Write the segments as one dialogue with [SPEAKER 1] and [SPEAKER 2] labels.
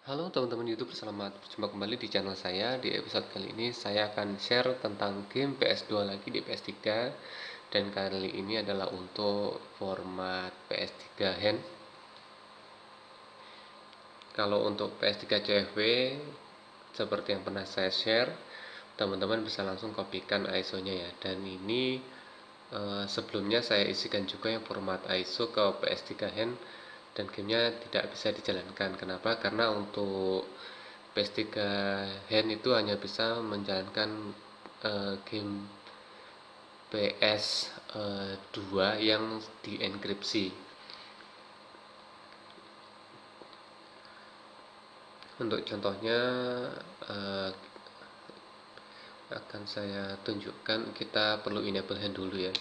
[SPEAKER 1] Halo teman-teman YouTube, selamat berjumpa kembali di channel saya. Di episode kali ini saya akan share tentang game PS2 lagi di PS3. Dan kali ini adalah untuk format PS3 hand. Kalau untuk PS3 CFW, seperti yang pernah saya share, teman-teman bisa langsung kopikan ISO-nya ya. Dan ini sebelumnya saya isikan juga yang format ISO ke PS3 hand, dan gamenya tidak bisa dijalankan. Kenapa? Karena untuk PS3 hand itu hanya bisa menjalankan game PS2 yang dienkripsi. Untuk contohnya uh, akan saya tunjukkan. Kita perlu enable hand dulu ya.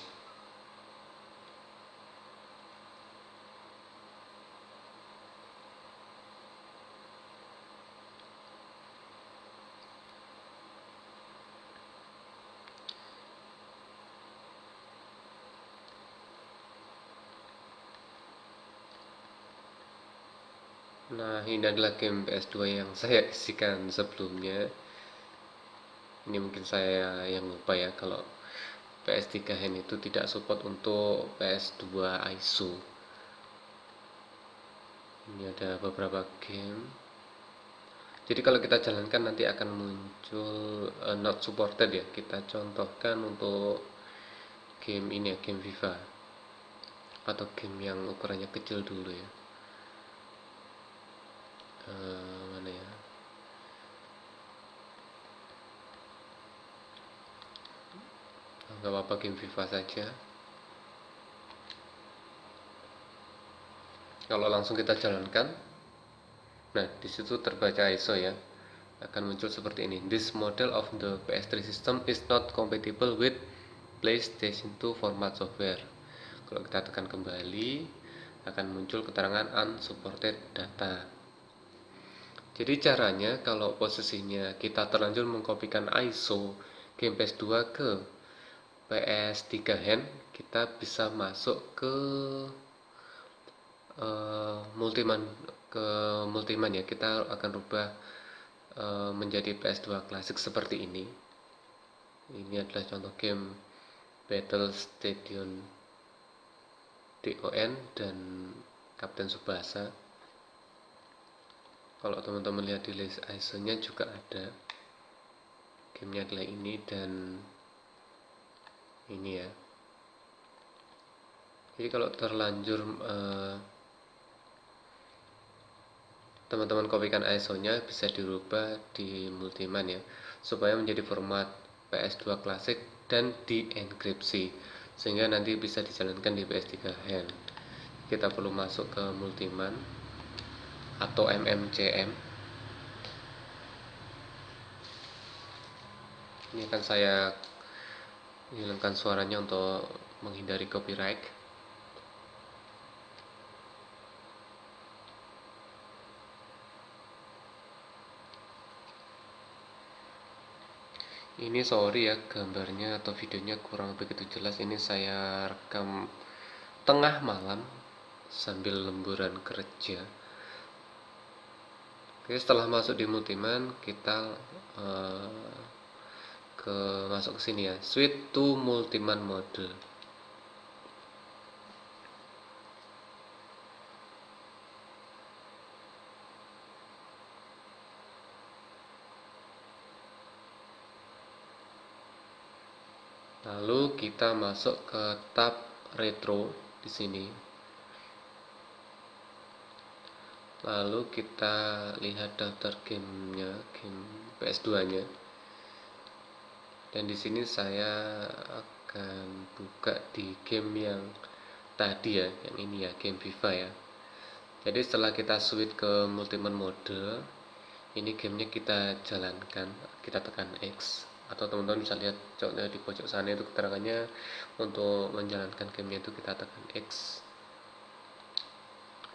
[SPEAKER 1] Nah, ini adalah game PS2 yang saya isikan sebelumnya. Ini mungkin saya yang lupa ya, kalau PS3 hand itu tidak support untuk PS2 ISO. Ini ada beberapa game. Jadi kalau kita jalankan nanti akan muncul not supported ya. Kita contohkan untuk game ini ya, game FIFA atau game yang ukurannya kecil dulu ya. Mana ya? Nggak apa-apa, game FIFA saja. Kalau langsung kita jalankan, nah disitu terbaca ISO ya, akan muncul seperti ini. This model of the PS3 system is not compatible with PlayStation 2 format software. Kalau kita tekan kembali, akan muncul keterangan unsupported data. Jadi caranya, kalau posisinya kita terlanjur mengkopikan ISO game PS2 ke PS3 hand, kita bisa masuk ke multiman ya. Kita akan rubah menjadi PS2 klasik seperti ini. Ini adalah contoh game Battle Station DON dan Kapten Tsubasa. Kalau teman-teman lihat di list ISO-nya juga ada. Gamenya adalah ini dan ini ya. Jadi kalau terlanjur teman-teman kopikan ISO-nya, bisa dirubah di multiman ya, supaya menjadi format PS2 klasik dan dienkripsi, sehingga nanti bisa dijalankan di PS3 hand. Kita perlu masuk ke multiman atau MMCM. Ini akan saya hilangkan suaranya untuk menghindari copyright. Ini sorry ya, gambarnya atau videonya kurang begitu jelas. Ini saya rekam tengah malam sambil lemburan kerja. Oke, setelah masuk di multiman, kita masuk ke sini ya, switch to multiman mode. Lalu kita masuk ke tab retro di sini. Lalu kita lihat daftar gamenya, game PS2-nya. Dan di sini saya akan buka di game yang tadi ya, yang ini ya, game FIFA ya. Jadi setelah kita switch ke multiman mode, ini gamenya kita jalankan, kita tekan X, atau teman-teman bisa lihat di pojok sana itu keterangannya. Untuk menjalankan gamenya itu kita tekan X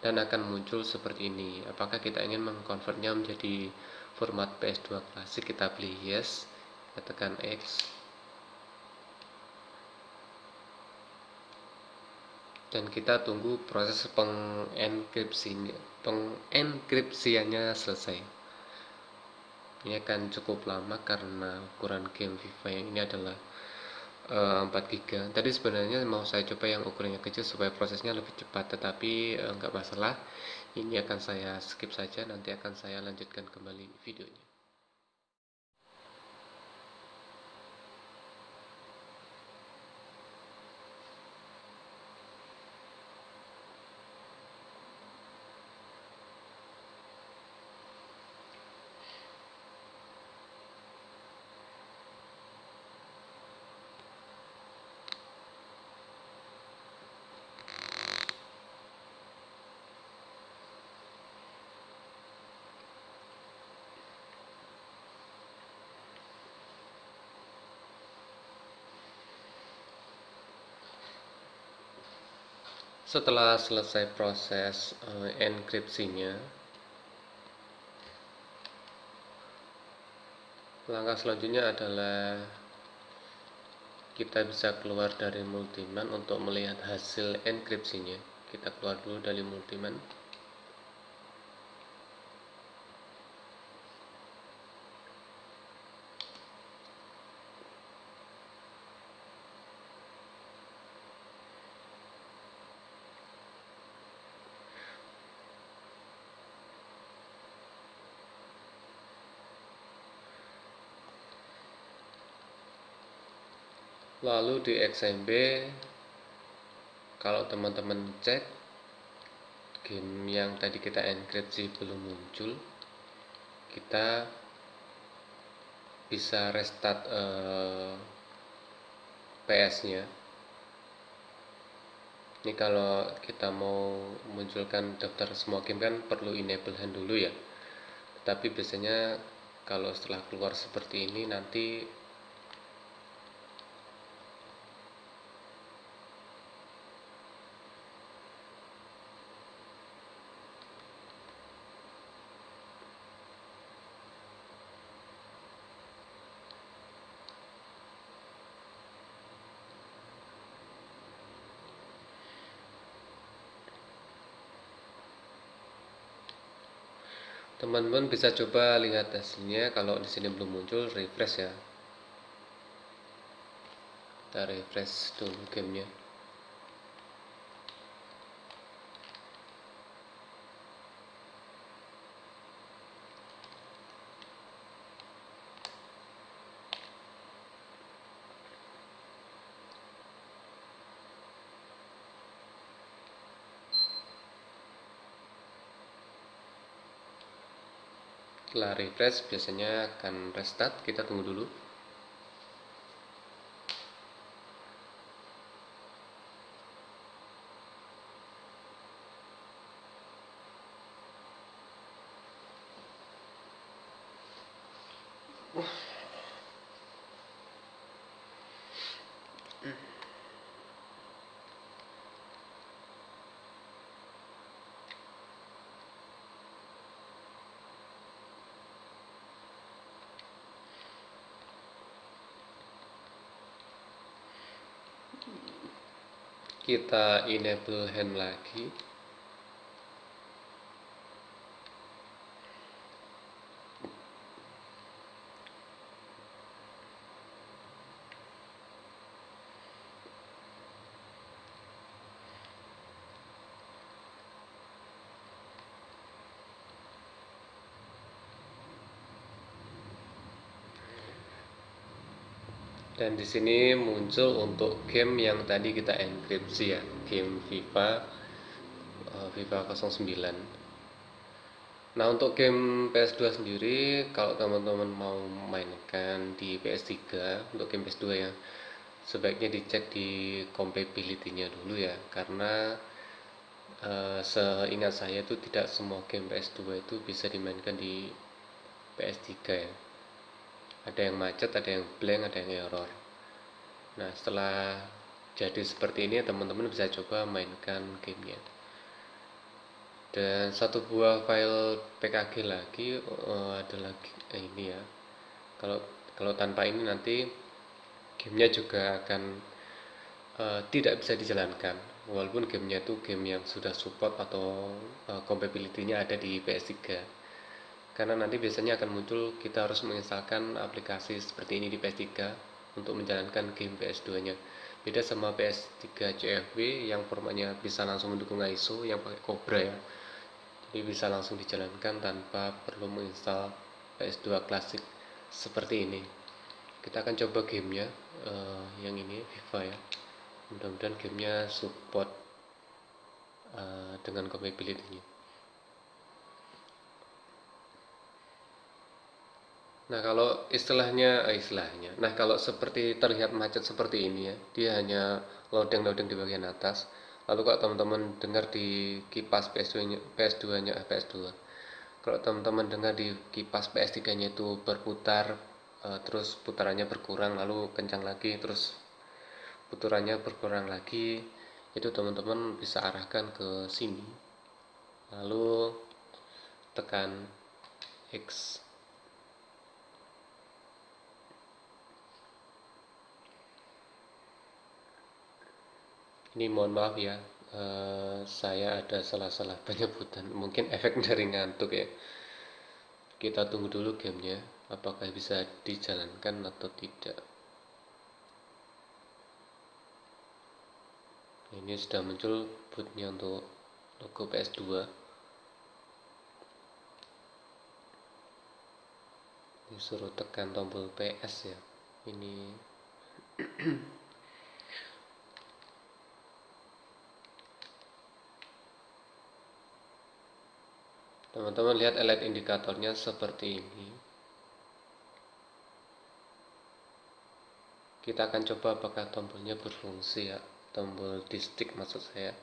[SPEAKER 1] dan akan muncul seperti ini. Apakah kita ingin mengkonvertnya menjadi format PS2 klasik? Kita pilih yes, kita tekan X. dan kita tunggu proses pengenkripsiannya selesai. Ini akan cukup lama karena ukuran game FIFA yang ini adalah 4 GB. Tadi sebenarnya mau saya coba yang ukurannya kecil supaya prosesnya lebih cepat, tetapi nggak masalah. Ini akan saya skip saja, nanti akan saya lanjutkan kembali videonya. Setelah selesai proses enkripsinya, langkah selanjutnya adalah kita bisa keluar dari Multiman untuk melihat hasil enkripsinya. Kita keluar dulu dari Multiman. Lalu di XMB, kalau teman-teman cek game yang tadi kita enkripsi belum muncul, kita bisa restart PS-nya. Ini kalau kita mau munculkan daftar semua game kan perlu enable hand dulu ya. Tapi biasanya kalau setelah keluar seperti ini nanti teman-teman bisa coba lihat hasilnya. Kalau di sini belum muncul, refresh ya. Kita refresh dulu gamenya. Setelah refresh biasanya akan restart, kita tunggu dulu. Kita enable hand lagi. Dan di sini muncul untuk game yang tadi kita enkripsi ya, game FIFA 09. Nah, untuk game PS2 sendiri, kalau teman-teman mau mainkan di PS3 untuk game PS2 ya, sebaiknya dicek di compatibility-nya dulu ya, karena seingat saya itu tidak semua game PS2 itu bisa dimainkan di PS3 ya. Ada yang macet, ada yang blank, ada yang error. Nah, setelah jadi seperti ini teman-teman bisa coba mainkan gamenya. Dan satu buah file PKG lagi ada lagi ini ya. Kalau tanpa ini nanti gamenya juga akan tidak bisa dijalankan. walaupun gamenya itu game yang sudah support atau compatibility-nya ada di PS3. Karena nanti biasanya akan muncul kita harus menginstalkan aplikasi seperti ini di PS3 untuk menjalankan game PS2-nya. Beda sama PS3 CFW yang formatnya bisa langsung mendukung ISO yang pakai Cobra ya. Jadi bisa langsung dijalankan tanpa perlu menginstal PS2 klasik seperti ini. Kita akan coba gamenya, yang ini FIFA ya. Mudah-mudahan gamenya support dengan compatibility-nya. Nah, kalau nah kalau seperti terlihat macet seperti ini ya, dia hanya loading-loading di bagian atas. Lalu kalau teman-teman dengar di kipas PS2-nya, PS2-nya, PS2. Kalau teman-teman dengar di kipas PS3-nya itu berputar, terus putarannya berkurang, lalu kencang lagi, terus putarannya berkurang lagi, itu teman-teman bisa arahkan ke sini, lalu tekan X. Ini mohon maaf ya, saya ada salah-salah penyebutan, mungkin efek dari ngantuk ya. Kita tunggu dulu gamenya, apakah bisa dijalankan atau tidak. Ini sudah muncul bootnya untuk logo PS2. Disuruh tekan tombol PS ya. Ini teman-teman lihat LED indikatornya seperti ini. Kita akan coba apakah tombolnya berfungsi ya, tombol di stick maksud saya.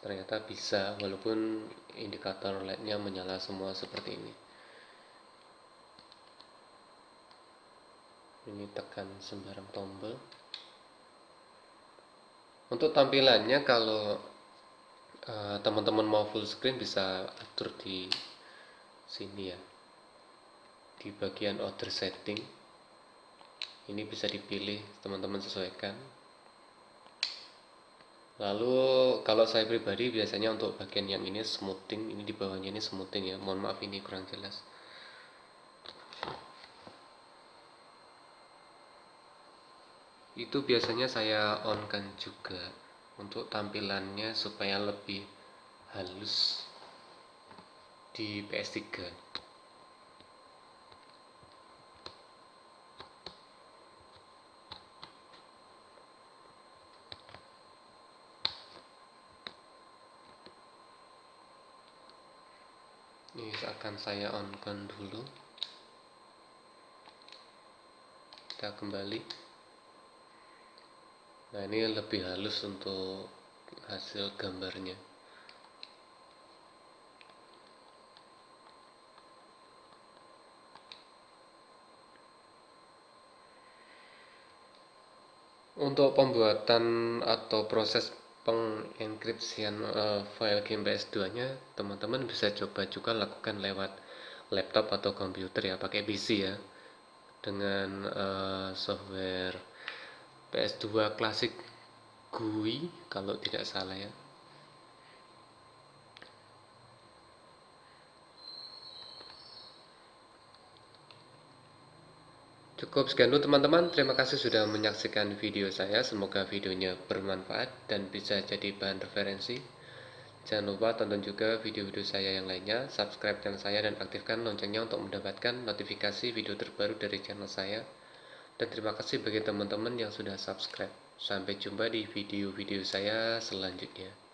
[SPEAKER 1] Ternyata bisa, walaupun indikator LED-nya menyala semua seperti ini. Ini tekan sembarang tombol. Untuk tampilannya, kalau teman-teman mau full screen bisa atur di sini ya, di bagian order setting. Ini bisa dipilih, teman-teman sesuaikan. Lalu kalau saya pribadi biasanya untuk bagian yang ini smoothing, ini di bawahnya ini smoothing ya. Mohon maaf ini kurang jelas. Itu biasanya saya on kan juga untuk tampilannya supaya lebih halus di PS3. Ini akan saya on kan dulu. Kita kembali. Nah, ini lebih halus untuk hasil gambarnya. Untuk pembuatan atau proses pengenkripsian file game PS2-nya, teman-teman bisa coba juga lakukan lewat laptop atau komputer ya, pakai PC ya, dengan software PS2 klasik GUI kalau tidak salah ya. Cukup sekian dulu teman-teman, terima kasih sudah menyaksikan video saya. Semoga videonya bermanfaat dan bisa jadi bahan referensi. Jangan lupa tonton juga video-video saya yang lainnya, subscribe channel saya dan aktifkan loncengnya untuk mendapatkan notifikasi video terbaru dari channel saya. Dan terima kasih bagi teman-teman yang sudah subscribe. Sampai jumpa di video-video saya selanjutnya.